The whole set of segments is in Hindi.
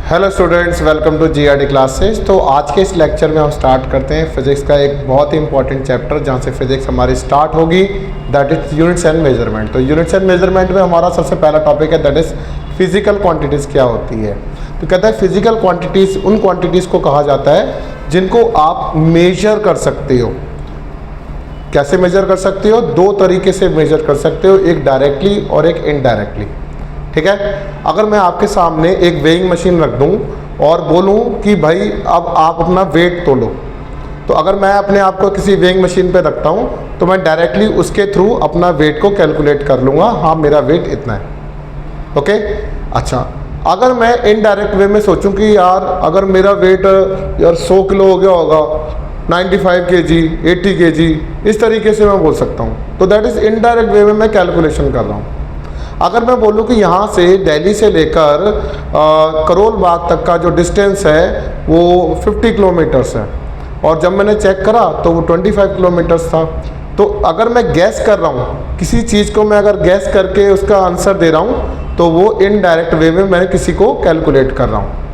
Hello students, welcome to GRD classes. तो आज के इस लेक्चर में हम स्टार्ट करते हैं फिजिक्स का एक बहुत ही इंपॉर्टेंट चैप्टर जहाँ से फिजिक्स हमारी स्टार्ट होगी, that is units and measurement. तो यूनिट्स एंड मेजरमेंट में हमारा सबसे पहला टॉपिक है दैट इज फिजिकल क्वांटिटीज़ क्या होती है। तो कहता है फिजिकल क्वांटिटीज़ उन क्वांटिटीज़ को कहा जाता है जिनको आप मेजर कर सकते हो। कैसे मेजर कर सकते हो? दो तरीके से मेजर कर सकते हो, एक डायरेक्टली और एक इनडायरेक्टली। ठीक है, अगर मैं आपके सामने एक वेइंग मशीन रख दूं और बोलूं कि भाई अब आप अपना वेट तोलो, तो अगर मैं अपने आप को किसी वेइंग मशीन पे रखता हूं तो मैं डायरेक्टली उसके थ्रू अपना वेट को कैलकुलेट कर लूँगा, हाँ मेरा वेट इतना है। ओके, अच्छा अगर मैं इनडायरेक्ट वे में सोचूं कि यार अगर मेरा वेट यार 100 किलो हो गया होगा, 95 kg, 80 kg, इस तरीके से मैं बोल सकता हूँ। तो दैट इज़ इनडायरेक्ट वे में मैं कैलकुलेशन कर रहा हूँ। अगर मैं बोलूँ कि यहाँ से दिल्ली से लेकर करोल बाग तक का जो डिस्टेंस है वो 50 किलोमीटर्स है और जब मैंने चेक करा तो वो 25 किलोमीटर्स था, तो अगर मैं गैस कर रहा हूँ किसी चीज़ को, मैं अगर गैस करके उसका आंसर दे रहा हूँ तो वो इनडायरेक्ट वे में मैं किसी को कैलकुलेट कर रहा हूँ।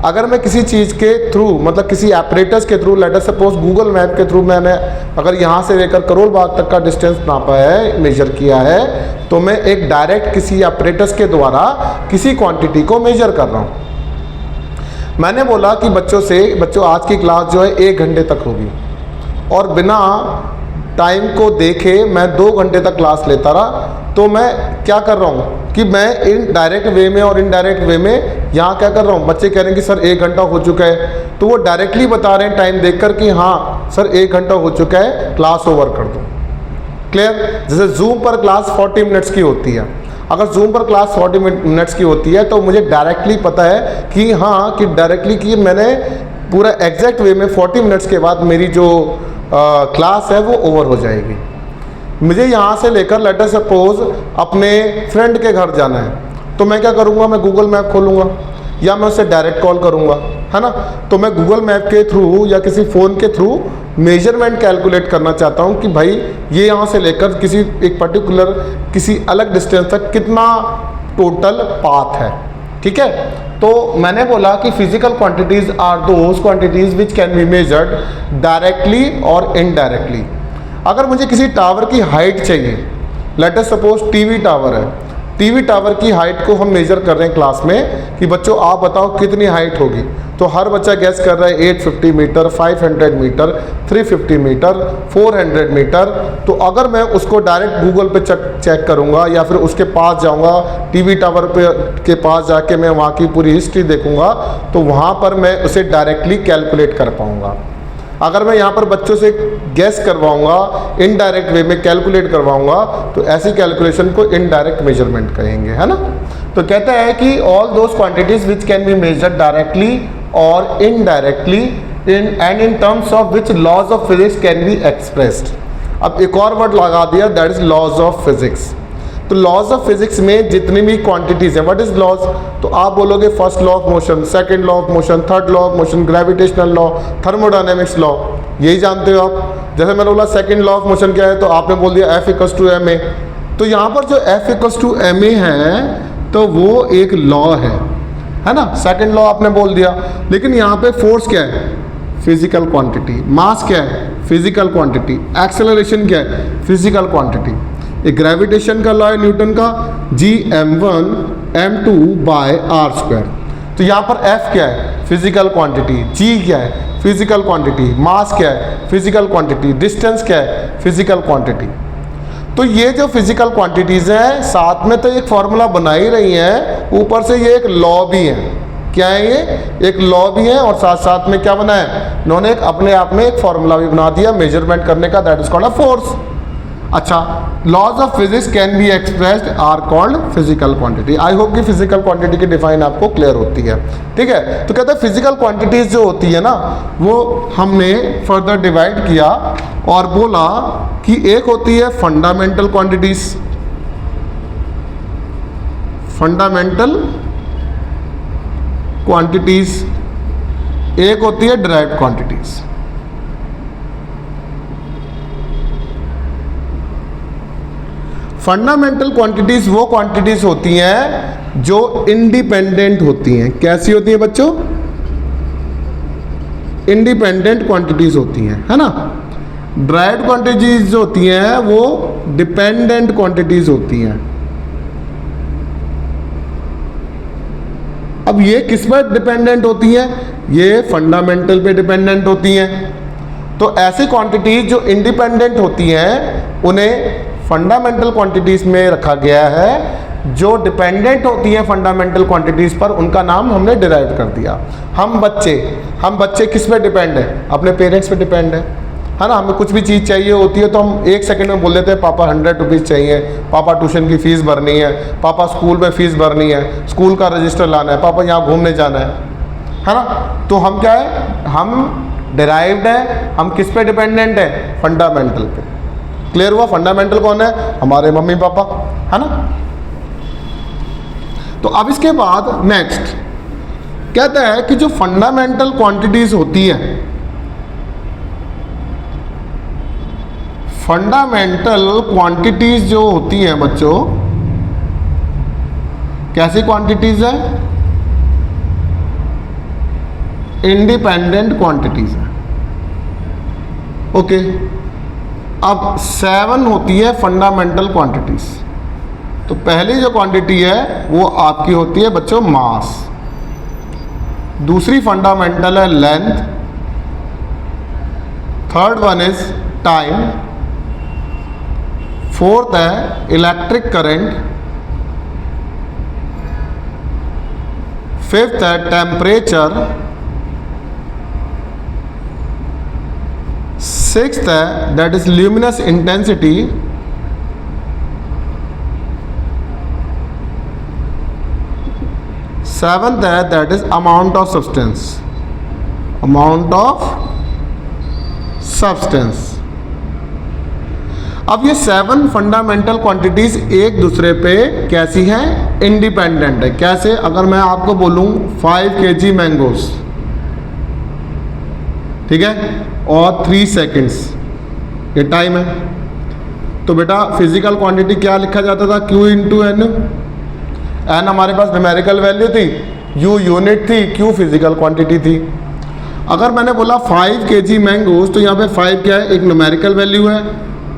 अगर मैं किसी चीज़ के थ्रू, मतलब किसी एपरेटस के through, late us suppose Google map के थ्रू मैंने अगर यहाँ से लेकर करोल बाग तक का डिस्टेंस नापा है, मेजर किया है, तो मैं एक डायरेक्ट किसी एपरेटस के द्वारा किसी क्वांटिटी को मेजर कर रहा हूँ। मैंने बोला कि बच्चों आज की क्लास जो है 1 घंटे तक होगी और बिना टाइम को देखे मैं 2 घंटे तक क्लास लेता रहा, तो मैं क्या कर रहा हूँ कि मैं इन डायरेक्ट वे में और इनडायरेक्ट वे में यहाँ क्या कर रहा हूँ, बच्चे कह रहे हैं कि सर 1 घंटा हो चुका है, तो वो डायरेक्टली बता रहे हैं टाइम देखकर कि हाँ सर 1 घंटा हो चुका है, क्लास ओवर कर दो। क्लियर? जैसे जूम पर क्लास 40 मिनट्स की होती है, अगर जूम पर क्लास 40 मिनट्स की होती है तो मुझे डायरेक्टली पता है कि हाँ कि डायरेक्टली कि मैंने पूरा एग्जैक्ट वे में 40 मिनट्स के बाद मेरी जो क्लास है वो ओवर हो जाएगी। मुझे यहाँ से लेकर लेट अस सपोज अपने फ्रेंड के घर जाना है, तो मैं क्या करूँगा, मैं गूगल मैप खोलूँगा या मैं उससे डायरेक्ट कॉल करूँगा, है ना। तो मैं गूगल मैप के थ्रू या किसी फ़ोन के थ्रू मेजरमेंट कैलकुलेट करना चाहता हूँ कि भाई ये यहाँ से लेकर किसी एक पर्टिकुलर किसी अलग डिस्टेंस तक कितना टोटल पाथ है। ठीक है, तो मैंने बोला कि physical quantities are those quantities which can be measured directly और इनडायरेक्टली। अगर मुझे किसी टावर की हाइट चाहिए, let us suppose TV tower है, टीवी टावर की हाइट को हम मेजर कर रहे हैं क्लास में कि बच्चों आप बताओ कितनी हाइट होगी, तो हर बच्चा गैस कर रहा है 850 मीटर, 500 मीटर, 350 मीटर, 400 मीटर। तो अगर मैं उसको डायरेक्ट गूगल पे चेक करूंगा या फिर उसके पास जाऊंगा, टीवी टावर के पास जाके मैं वहाँ की पूरी हिस्ट्री देखूंगा, तो वहाँ पर मैं उसे डायरेक्टली कैलकुलेट कर पाऊंगा। अगर मैं यहाँ पर बच्चों से गैस करवाऊंगा, इनडायरेक्ट वे में कैलकुलेट करवाऊंगा, तो ऐसी कैलकुलेशन को इनडायरेक्ट मेजरमेंट कहेंगे, है ना। तो कहता है कि all those quantities which can be measured directly और indirectly in terms of which laws of physics can be expressed। अब एक और वर्ड लगा दिया, that is laws of physics. तो लॉज ऑफ फिजिक्स में जितनी भी क्वांटिटीज हैं, व्हाट इज लॉज, तो आप बोलोगे first law of motion, second law of motion, third law of motion, gravitational law, thermodynamics law, यही जानते हो आप। जैसे मैंने बोला सेकंड लॉ ऑफ मोशन क्या है, तो आपने बोल दिया F=ma। तो यहाँ पर जो F=ma है तो वो एक लॉ है ना, सेकंड लॉ आपने बोल दिया। लेकिन यहाँ पे फोर्स क्या है, फिजिकल क्वांटिटी, मास क्या है, फिजिकल क्वांटिटी, एक्सेलरेशन क्या है, फिजिकल क्वांटिटी। एक ग्रेविटेशन का लॉ है न्यूटन का, Gm1 m2 bye are square. तो यहाँ पर F क्या है, फिजिकल क्वांटिटी, G क्या है, फिजिकल क्वांटिटी, मास क्या है, फिजिकल क्वांटिटी, डिस्टेंस क्या है, फिजिकल क्वांटिटी। तो ये जो फिजिकल क्वांटिटीज़ हैं साथ में तो एक फॉर्मूला बना ही रही हैं, ऊपर से ये एक लॉ भी है। क्या है ये, एक लॉ भी है और साथ साथ में क्या बना है, इन्होंने एक अपने आप में एक फॉर्मूला भी बना दिया मेजरमेंट करने का, that is called a force. अच्छा, laws of physics can be expressed are called physical quantity. I hope कि फिजिकल क्वांटिटी की डिफाइन आपको क्लियर होती है। ठीक है, तो कहते हैं फिजिकल क्वांटिटीज जो होती है ना, वो हमने फर्दर डिवाइड किया और बोला कि एक होती है फंडामेंटल क्वांटिटीज, फंडामेंटल क्वांटिटीज, एक होती है डिराइव्ड क्वांटिटीज। फंडामेंटल क्वांटिटीज वो क्वांटिटीज होती हैं जो इंडिपेंडेंट होती हैं। कैसी होती हैं बच्चों? इंडिपेंडेंट क्वांटिटीज होती हैं, है ना। ड्राइव्ड क्वांटिटीज जो होती हैं वो डिपेंडेंट क्वांटिटीज होती हैं। अब ये किस पर डिपेंडेंट होती हैं? ये फंडामेंटल पे डिपेंडेंट होती हैं। तो ऐसी क्वांटिटीज जो इंडिपेंडेंट होती हैं उन्हें फंडामेंटल क्वांटिटीज में रखा गया है। जो डिपेंडेंट होती हैं फंडामेंटल क्वांटिटीज पर, उनका नाम हमने डिराइव कर दिया। हम बच्चे किस पे डिपेंड है? अपने पेरेंट्स पे डिपेंड है ना। हमें कुछ भी चीज़ चाहिए होती है तो हम 1 सेकंड में बोल देते हैं पापा 100 रुपीज़ चाहिए, पापा ट्यूशन की फ़ीस भरनी है, पापा स्कूल में फ़ीस भरनी है, स्कूल का रजिस्टर लाना है, पापा यहाँ घूमने जाना है ना। तो हम क्या है? हम डिराइव्ड है। हम किस पे डिपेंडेंट है? फंडामेंटल पे। क्लियर हुआ? फंडामेंटल कौन है? हमारे मम्मी पापा, है ना। तो अब इसके बाद नेक्स्ट कहता है कि जो फंडामेंटल क्वांटिटीज होती हैं, फंडामेंटल क्वांटिटीज जो होती हैं बच्चों, कैसी क्वांटिटीज है? इंडिपेंडेंट क्वांटिटीज है। ओके, अब 7 होती है फंडामेंटल क्वांटिटीज। तो पहली जो क्वांटिटी है वो आपकी होती है बच्चों मास, दूसरी फंडामेंटल है length, third one is time, fourth है इलेक्ट्रिक करंट, फिफ्थ है टेम्परेचर, सिक्स्थ है that is luminous intensity, seventh है that is amount of substance, amount of substance. अब ये 7 फंडामेंटल क्वांटिटीज एक दूसरे पे कैसी हैं? इंडिपेंडेंट है। कैसे? अगर मैं आपको बोलूं 5 kg मैंगोस, ठीक है, और 3 सेकेंड्स ये टाइम है, तो बेटा फिजिकल क्वांटिटी क्या लिखा जाता था? Q into n. एन हमारे पास न्यूमेरिकल वैल्यू थी, U यूनिट थी, Q फिजिकल क्वांटिटी थी। अगर मैंने बोला 5 kg मैंगोस, तो यहाँ पे 5 क्या है? एक न्यूमेरिकल वैल्यू है,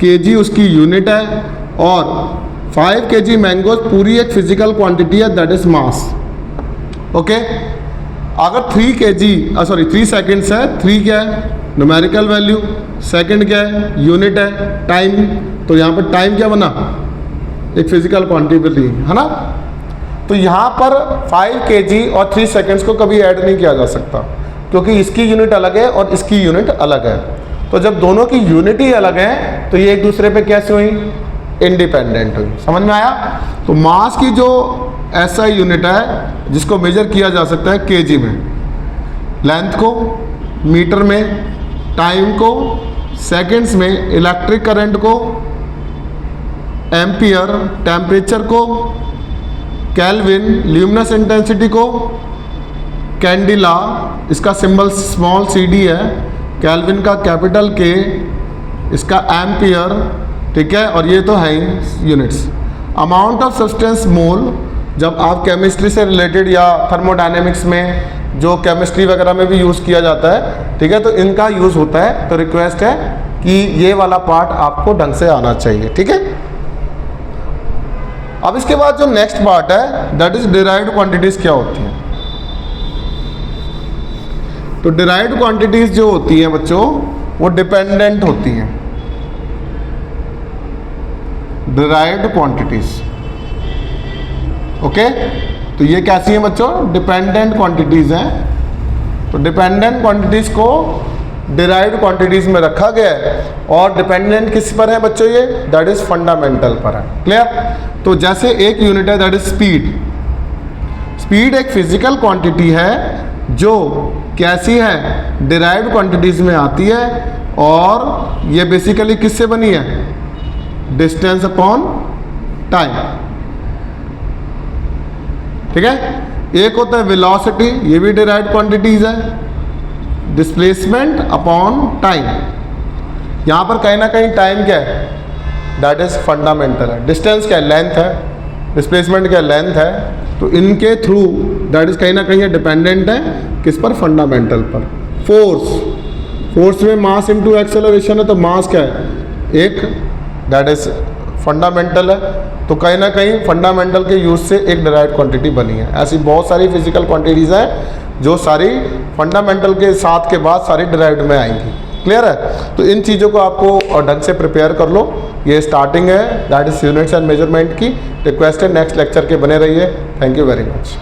kg उसकी यूनिट है, और 5 kg मैंगोस पूरी एक फिजिकल क्वांटिटी है, दैट इज मास। ओके, अगर 3 सेकेंड्स है, 3 क्या है? न्यूमेरिकल वैल्यू, सेकंड क्या है? यूनिट है, टाइम। तो यहाँ पर टाइम क्या बना? एक फिजिकल क्वांटिटी, है ना। तो यहाँ पर 5 kg और 3 सेकेंड्स को कभी ऐड नहीं किया जा सकता, क्योंकि इसकी यूनिट अलग है और इसकी यूनिट अलग है। तो जब दोनों की यूनिट ही अलग है तो ये एक दूसरे पे कैसे हुई? इंडिपेंडेंट हुई। समझ में आया? तो मास की जो ऐसा यूनिट है जिसको मेजर किया जा सकता है केजी में, लेंथ को मीटर में, टाइम को सेकंड्स में, इलेक्ट्रिक करंट को एम्पियर, टेम्परेचर को केल्विन, ल्यूमिनस इंटेंसिटी को कैंडिला, इसका सिंबल स्मॉल cd है, केल्विन का कैपिटल K, इसका एम्पियर, ठीक है, और ये तो है ही यूनिट्स। अमाउंट ऑफ सब्सटेंस मोल, जब आप केमिस्ट्री से रिलेटेड या थर्मोडायनेमिक्स में जो केमिस्ट्री वगैरह में भी यूज़ किया जाता है, ठीक है, तो इनका यूज़ होता है। तो रिक्वेस्ट है कि ये वाला पार्ट आपको ढंग से आना चाहिए, ठीक है। अब इसके बाद जो नेक्स्ट पार्ट है दैट इज डिराइव्ड क्वांटिटीज क्या होती हैं। तो डिराइव्ड क्वांटिटीज जो होती हैं बच्चों वो डिपेंडेंट होती हैं। डिराइव्ड क्वांटिटीज, ओके, तो ये कैसी हैं बच्चों? डिपेंडेंट क्वांटिटीज हैं। तो डिपेंडेंट क्वांटिटीज को डिराइव्ड क्वांटिटीज में रखा गया है, और डिपेंडेंट किस पर है बच्चों? ये दैट इज फंडामेंटल पर है। क्लियर? तो जैसे एक यूनिट है दैट इज स्पीड। स्पीड एक फिजिकल क्वांटिटी है जो कैसी है? डिराइव्ड क्वांटिटीज में आती है, और ये बेसिकली किससे बनी है? डिस्टेंस अपॉन टाइम, ठीक है। एक होता है वेलोसिटी, ये भी डिराइव्ड क्वांटिटीज है। डिस्प्लेसमेंट अपॉन टाइम, यहां पर कहीं ना कहीं टाइम क्या है? दैट इज फंडामेंटल है। डिस्टेंस क्या है? लेंथ है। डिस्प्लेसमेंट क्या है? लेंथ है। तो इनके थ्रू दैट इज कहीं ना कहीं डिपेंडेंट है किस पर, फंडामेंटल पर। फोर्स में मास इनटू एक्सेलरेशन है, तो मास क्या है, एक दैट इज फंडामेंटल है, तो कहीं ना कहीं फंडामेंटल के यूज से एक डिराइव्ड क्वांटिटी बनी है। ऐसी बहुत सारी फिजिकल क्वांटिटीज़ हैं जो सारी फंडामेंटल के साथ के बाद सारी डिराइव्ड में आएंगी। क्लियर है? तो इन चीज़ों को आपको ढंग से प्रिपेयर कर लो। ये स्टार्टिंग है that is units and measurement की। रिक्वेस्ट है नेक्स्ट लेक्चर के बने रहिए। Thank you very much.